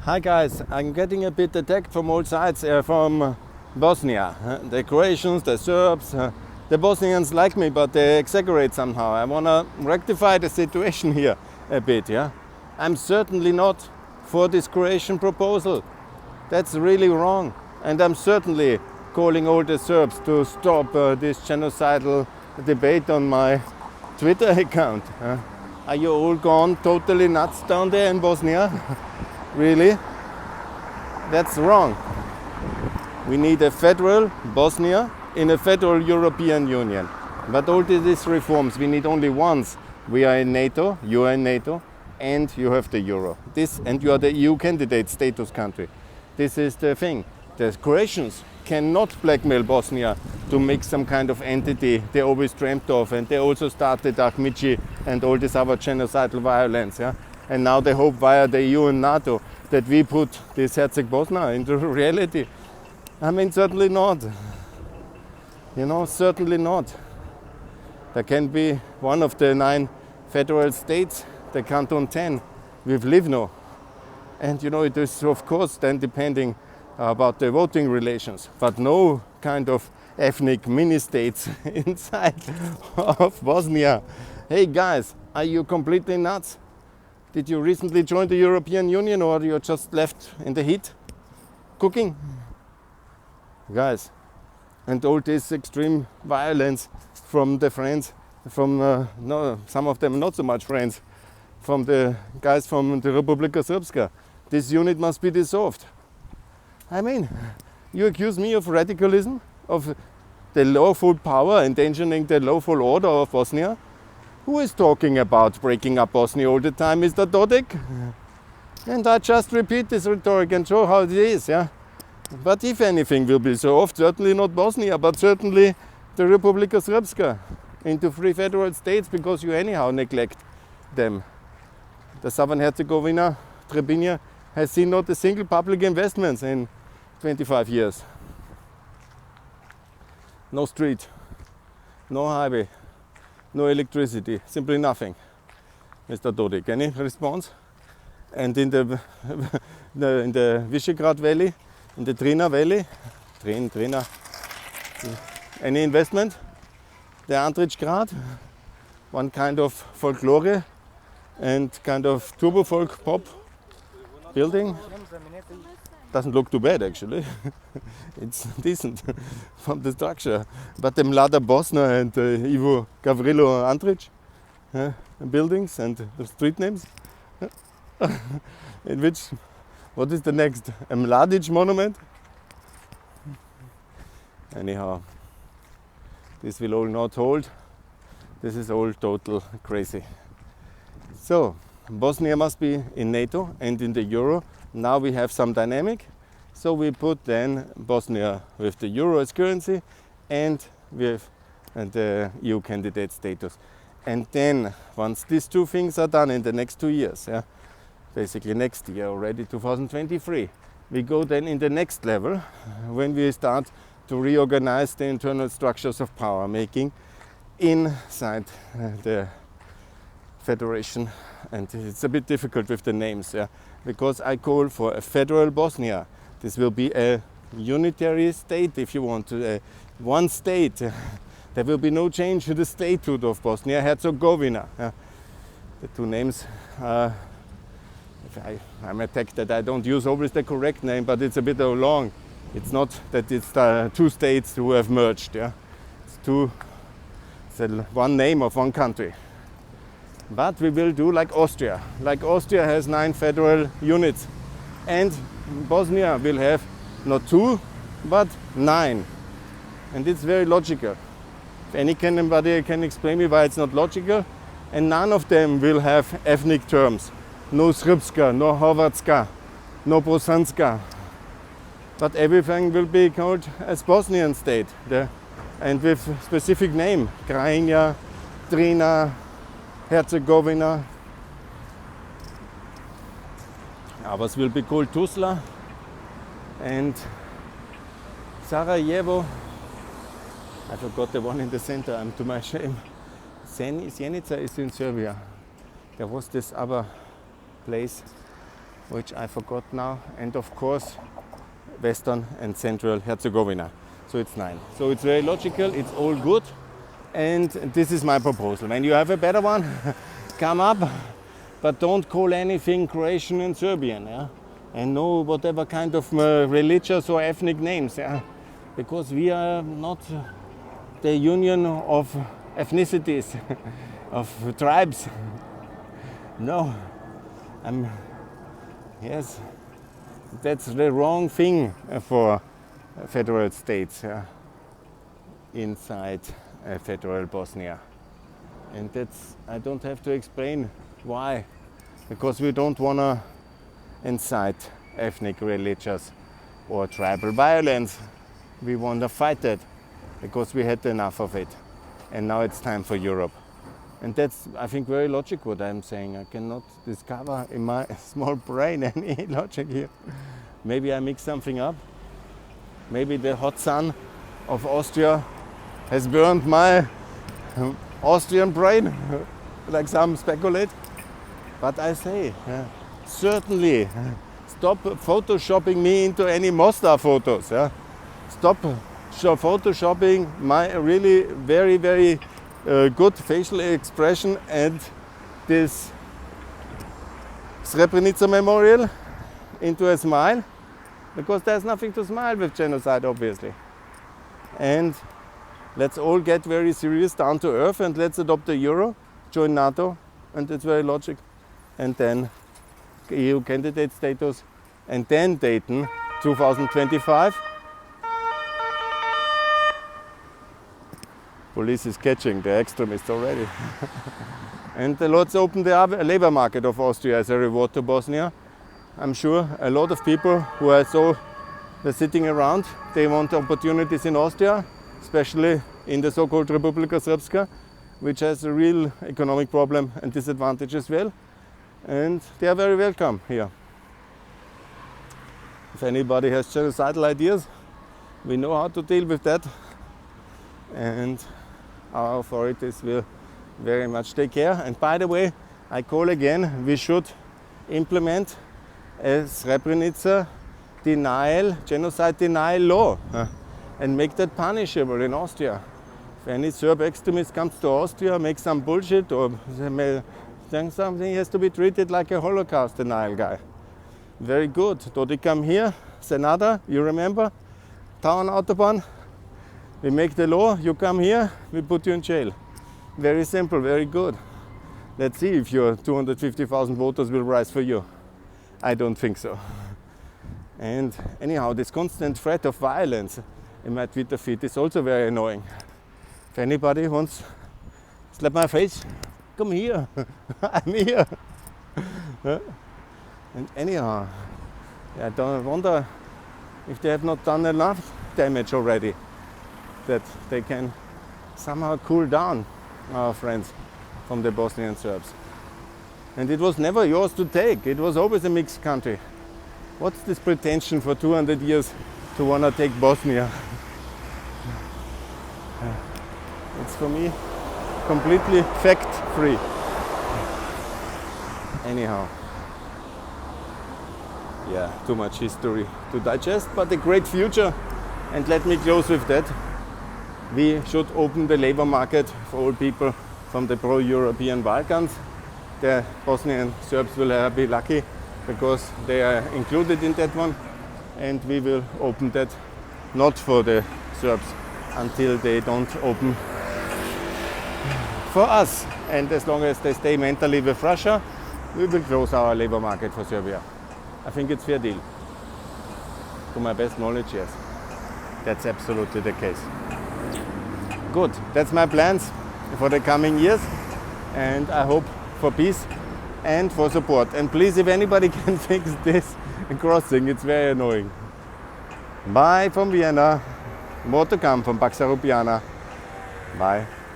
Hi guys, I'm getting a bit attacked from all sides from Bosnia. The Croatians, the Serbs, the Bosnians like me, but they exaggerate somehow. I want to rectify the situation here a bit. Yeah, I'm certainly not for this Croatian proposal. That's really wrong. And I'm certainly calling all the Serbs to stop this genocidal debate on my Twitter account. Are you all gone totally nuts down there in Bosnia? Really? That's wrong. We need a federal Bosnia in a federal European Union. But all these reforms we need only once. We are in Nato, you are in Nato, and you have the euro. And you are the EU candidate status country. This is the thing. The Croatians cannot blackmail Bosnia to make some kind of entity they always dreamt of, and they also started Ahmici and all this other genocidal violence. Yeah? And now they hope via the EU and Nato that we put this Herzegovina into reality. I mean, certainly not. You know, certainly not. There can be one of the 9 federal states, the Canton 10, with Livno. And you know, it is of course then depending about the voting relations, but no kind of ethnic mini-states inside of Bosnia. Hey guys, are you completely nuts? Did you recently join the European Union, or you just left in the heat cooking? Guys, and all this extreme violence from the friends, from no, some of them not so much friends, from the guys from the Republika Srpska. This unit must be dissolved. I mean, you accuse me of radicalism, of the lawful power endangering the lawful order of Bosnia. Who is talking about breaking up Bosnia all the time? Mr. Dodec? And I just repeat this rhetoric and show how it is. Yeah? But if anything will be dissolved, certainly not Bosnia, but certainly the Republika Srpska into 3 federal states, because you anyhow neglect them. The Southern Herzegovina, Trebinje, has seen not a single public investments in 25 years. No street, no highway, no electricity, simply nothing. Mr. Dodec, any response? And in the Visegrad Valley, in the Drina Valley, Drina, any investment? The Andrićgrad, one kind of folklore and kind of turbo folk pop building. Doesn't look too bad actually. It's decent from the structure. But the Mlada Bosna and Ivo Gavrilo Andrić buildings and the street names. In which, what is the next? A Mladić monument? Anyhow, this will all not hold. This is all total crazy. So, Bosnia must be in NATO and in the euro. Now we have some dynamic, so we put then Bosnia with the euro as currency and with the EU candidate status. And then once these 2 things are done in the next 2 years, yeah, basically next year already, 2023, we go then in the next level when we start to reorganize the internal structures of power making inside the federation. And it's a bit difficult with the names, yeah, because I call for a federal Bosnia. This will be a unitary state, if you want to, one state. There will be no change to the statehood of Bosnia-Herzegovina. The 2 names, I'm attacked that I don't use always the correct name, but it's a bit long. It's not that it's 2 states who have merged. Yeah? It's one name of one country. But we will do like Austria. Like Austria has 9 federal units. And Bosnia will have not 2, but 9. And it's very logical. If anybody can explain me why it's not logical. And none of them will have ethnic terms. No Srpska, no Hrvatska, no Bosanska. But everything will be called as Bosnian state. And with specific name. Krajina, Drina, Herzegovina. Ours will be called Tuzla and Sarajevo. I forgot the one in the center, I'm to my shame. Zenica is in Serbia. There was this other place which I forgot now, and of course Western and Central Herzegovina. So it's 9. So it's very logical, it's all good, and this is my proposal. When you have a better one, come up, but don't call anything Croatian and Serbian, yeah? And no whatever kind of religious or ethnic names, yeah? Because we are not the union of ethnicities, of tribes. No, yes, that's the wrong thing for federal states, yeah? Inside Federal Bosnia. And that's, I don't have to explain why, because we don't want to incite ethnic, religious or tribal violence. We want to fight it because we had enough of it, and now it's time for Europe. And that's, I think, very logical what I'm saying. I cannot discover in my small brain any logic here. Maybe I mix something up. Maybe the hot sun of Austria has burned my Austrian brain, like some speculate. But I say, certainly, stop photoshopping me into any Mostar photos. Yeah? Stop photoshopping my really very, very good facial expression and this Srebrenica memorial into a smile, because there's nothing to smile with genocide, obviously. And let's all get very serious, down to earth, and let's adopt the euro, join Nato, and it's very logical. And then EU candidate status, and then Dayton 2025. Police is catching the extremists already. And let's open the labor market of Austria as a reward to Bosnia. I'm sure a lot of people who I saw sitting around, they want opportunities in Austria, especially in the so-called Republika Srpska, which has a real economic problem and disadvantage as well. And they are very welcome here. If anybody has genocidal ideas, we know how to deal with that. And our authorities will very much take care. And by the way, I call again, we should implement a Srebrenica denial, genocide denial law, and make that punishable in Austria. If any Serb extremist comes to Austria, makes some bullshit or saying something, he has to be treated like a Holocaust denial guy. Very good. Dodec come here, Senada, you remember? Town Autobahn. We make the law, you come here, we put you in jail. Very simple, very good. Let's see if your 250,000 voters will rise for you. I don't think so. And anyhow, this constant threat of violence in my Twitter feed is also very annoying. If anybody wants to slap my face, come here, I'm here. And anyhow, I don't wonder if they have not done enough damage already, that they can somehow cool down our friends from the Bosnian Serbs. And it was never yours to take, it was always a mixed country. What's this pretension for 200 years to want to take Bosnia? It's for me completely fact-free. Anyhow, yeah, too much history to digest, but a great future. And let me close with that. We should open the labor market for all people from the pro-European Balkans. The Bosnian Serbs will be lucky because they are included in that one, and we will open that not for the Serbs until they don't open for us. And as long as they stay mentally with Russia, we will close our labor market for Serbia. I think it's a fair deal. To my best knowledge, yes. That's absolutely the case. Good, that's my plans for the coming years, and I hope for peace and for support. And please, if anybody can fix this crossing, it's very annoying. Bye from Vienna. More to come from Paxa Rupiana. Bye.